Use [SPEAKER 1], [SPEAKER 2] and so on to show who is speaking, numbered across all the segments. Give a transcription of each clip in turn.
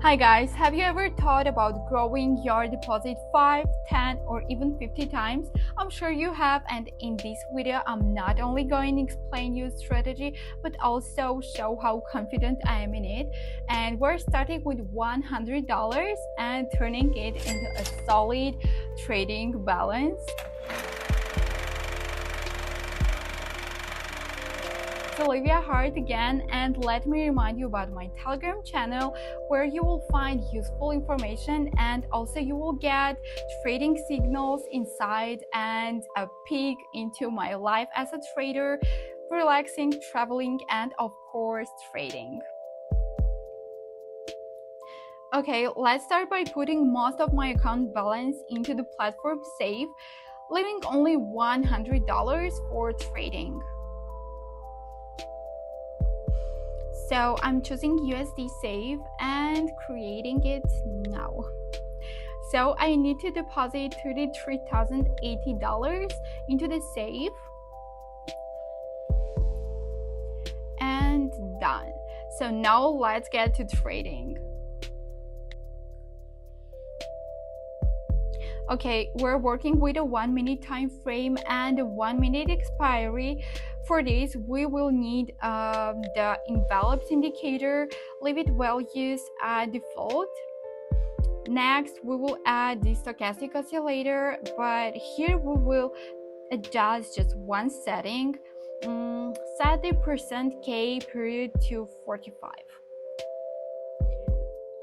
[SPEAKER 1] Hi guys, have you ever thought about growing your deposit 5, 10 or even 50 times? I'm sure you have, and in this video I'm not only going to explain you strategy but also show how confident I am in it. And we're starting with $100 and turning it into a solid trading balance. Olivia Hart again, and let me remind you about my Telegram channel where you will find useful information, and also you will get trading signals inside and a peek into my life as a trader, relaxing, traveling, and of course trading. Okay, let's start by putting most of my account balance into the platform Save, leaving only $100 for trading. So I'm choosing USD Save and creating it now. So I need to deposit $33,080 into the Save. And done. So now let's get to trading. Okay, we're working with a 1 minute time frame and a 1 minute expiry. For this, we will need the envelopes indicator, leave it values at default. Next, we will add the stochastic oscillator, but here we will adjust just one setting. Set the %K period to 45.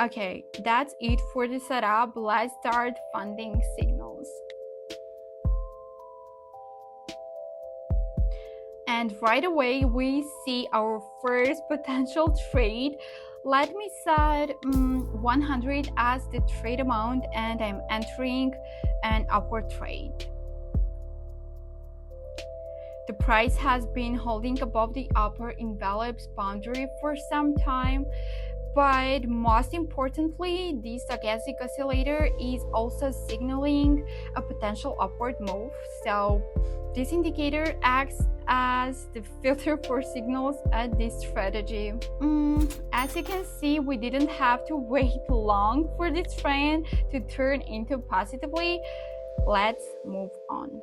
[SPEAKER 1] Okay, that's it for the setup. Let's start funding signals. And right away we see our first potential trade. Let me set 100 as the trade amount, and I'm entering an upward trade. The price has been holding above the upper envelopes boundary for some time, but most importantly, the stochastic oscillator is also signaling a potential upward move. So this indicator acts as the filter for signals at this strategy. As you can see, we didn't have to wait long for this trend to turn into positively. Let's move on.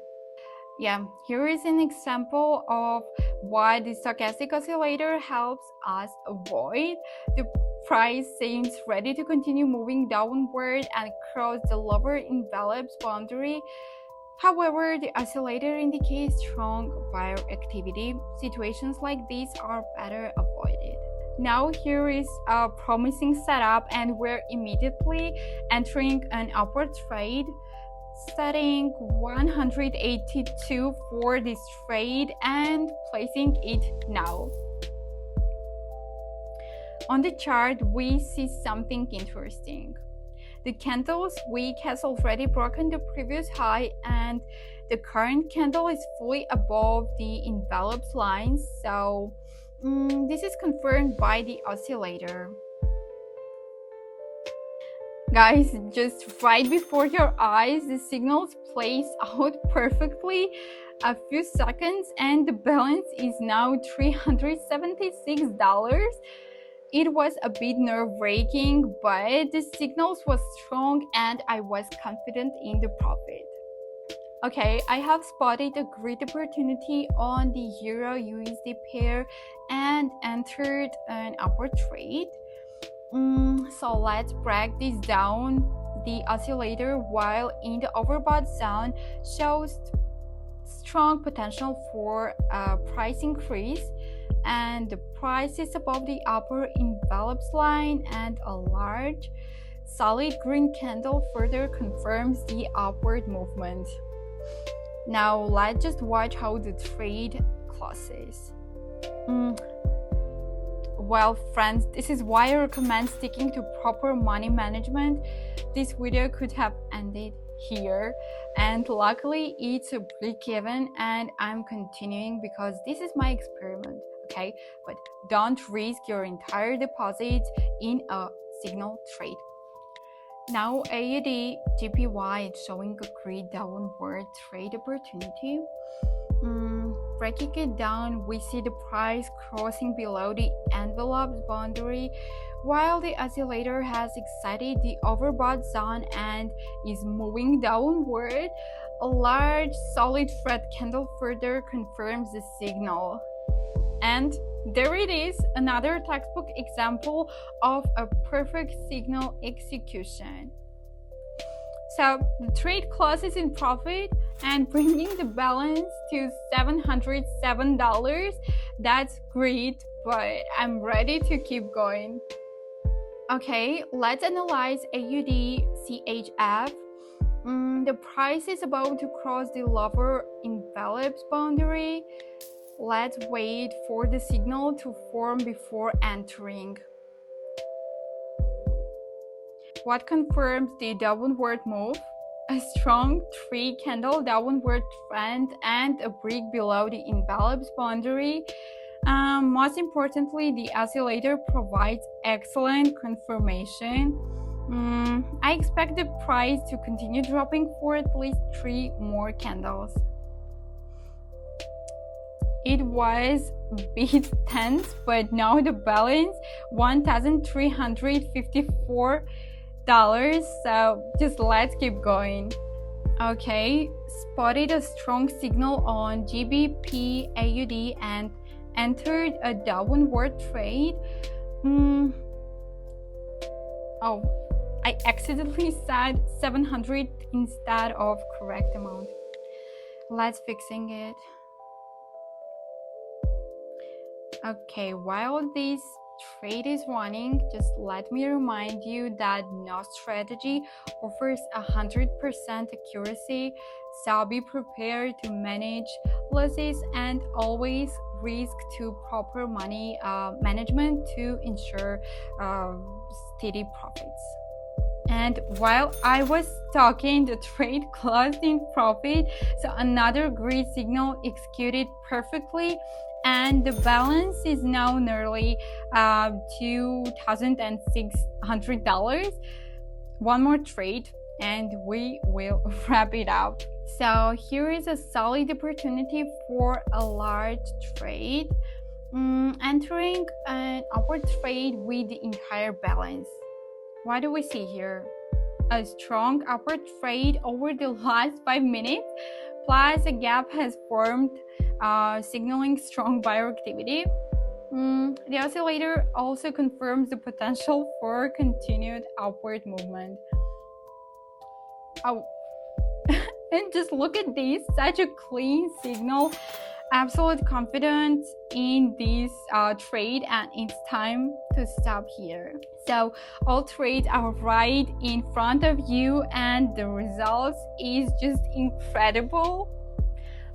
[SPEAKER 1] Yeah, here is an example of why the stochastic oscillator helps us avoid. The price seems ready to continue moving downward and cross the lower envelopes boundary. However, the oscillator indicates strong buyer activity. Situations like these are better avoided. Now here is a promising setup, and we're immediately entering an upward trade, setting 182 for this trade and placing it now. On the chart, we see something interesting. The candle's wick has already broken the previous high, and the current candle is fully above the envelopes line. So this is confirmed by the oscillator. Guys, just right before your eyes, the signals plays out perfectly. A few seconds and the balance is now $376. It was a bit nerve-wracking, but the signals was strong and I was confident in the profit. Okay, I have spotted a great opportunity on the Euro USD pair and entered an upward trade. So let's break this down. The oscillator, while in the overbought zone, shows strong potential for a price increase, and the price is above the upper envelopes line, and a large solid green candle further confirms the upward movement. Now let's just watch how the trade closes. Well, friends, this is why I recommend sticking to proper money management. This video could have ended here, and luckily it's a break-even and I'm continuing because this is my experiment. Okay, but don't risk your entire deposit in a signal trade. Now AUD GPY is showing a great downward trade opportunity. Breaking it down, we see the price crossing below the envelope boundary, While the oscillator has exited the overbought zone and is moving downward, a large solid red candle further confirms the signal. And there it is, another textbook example of a perfect signal execution. So the trade closes in profit and bringing the balance to $707. That's great, but I'm ready to keep going. Okay, let's analyze AUD CHF. The price is about to cross the lower envelopes boundary. Let's wait for the signal to form before entering. What confirms the downward move? A strong 3-candle downward trend and a break below the envelopes boundary. Most importantly, the oscillator provides excellent confirmation. I expect the price to continue dropping for at least 3 more candles. It was a bit tense, but now the balance $1,354. So just let's keep going. Okay, spotted a strong signal on GBP AUD and entered a downward trade. Oh, I accidentally said 700 instead of correct amount. Let's fixing it. Okay, while this trade is running, just let me remind you that no strategy offers 100% accuracy, so be prepared to manage losses and always risk to proper money management to ensure steady profits. And while I was talking, the trade closed in profit, so another great signal executed perfectly, and the balance is now nearly $2,600. One more trade and we will wrap it up. So here is a solid opportunity for a large trade, entering an upward trade with the entire balance. What do we see here? A strong upward trade over the last 5 minutes, plus a gap has formed, signaling strong buyer activity. The oscillator also confirms the potential for continued upward movement. Oh, and just look at this, such a clean signal, absolute confidence in this trade, and it's time to stop here. So all trades are right in front of you and the results is just incredible.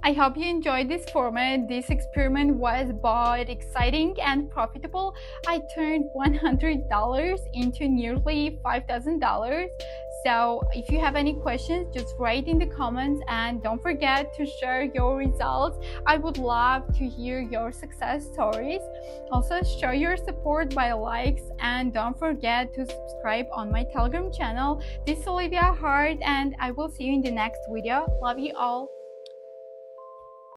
[SPEAKER 1] I hope you enjoyed this format. This experiment was both exciting and profitable. I turned $100 into nearly $5,000. So if you have any questions, just write in the comments and don't forget to share your results. I would love to hear your success stories. Also, show your support by likes and don't forget to subscribe on my Telegram channel. This is Olivia Hart and I will see you in the next video. Love you all.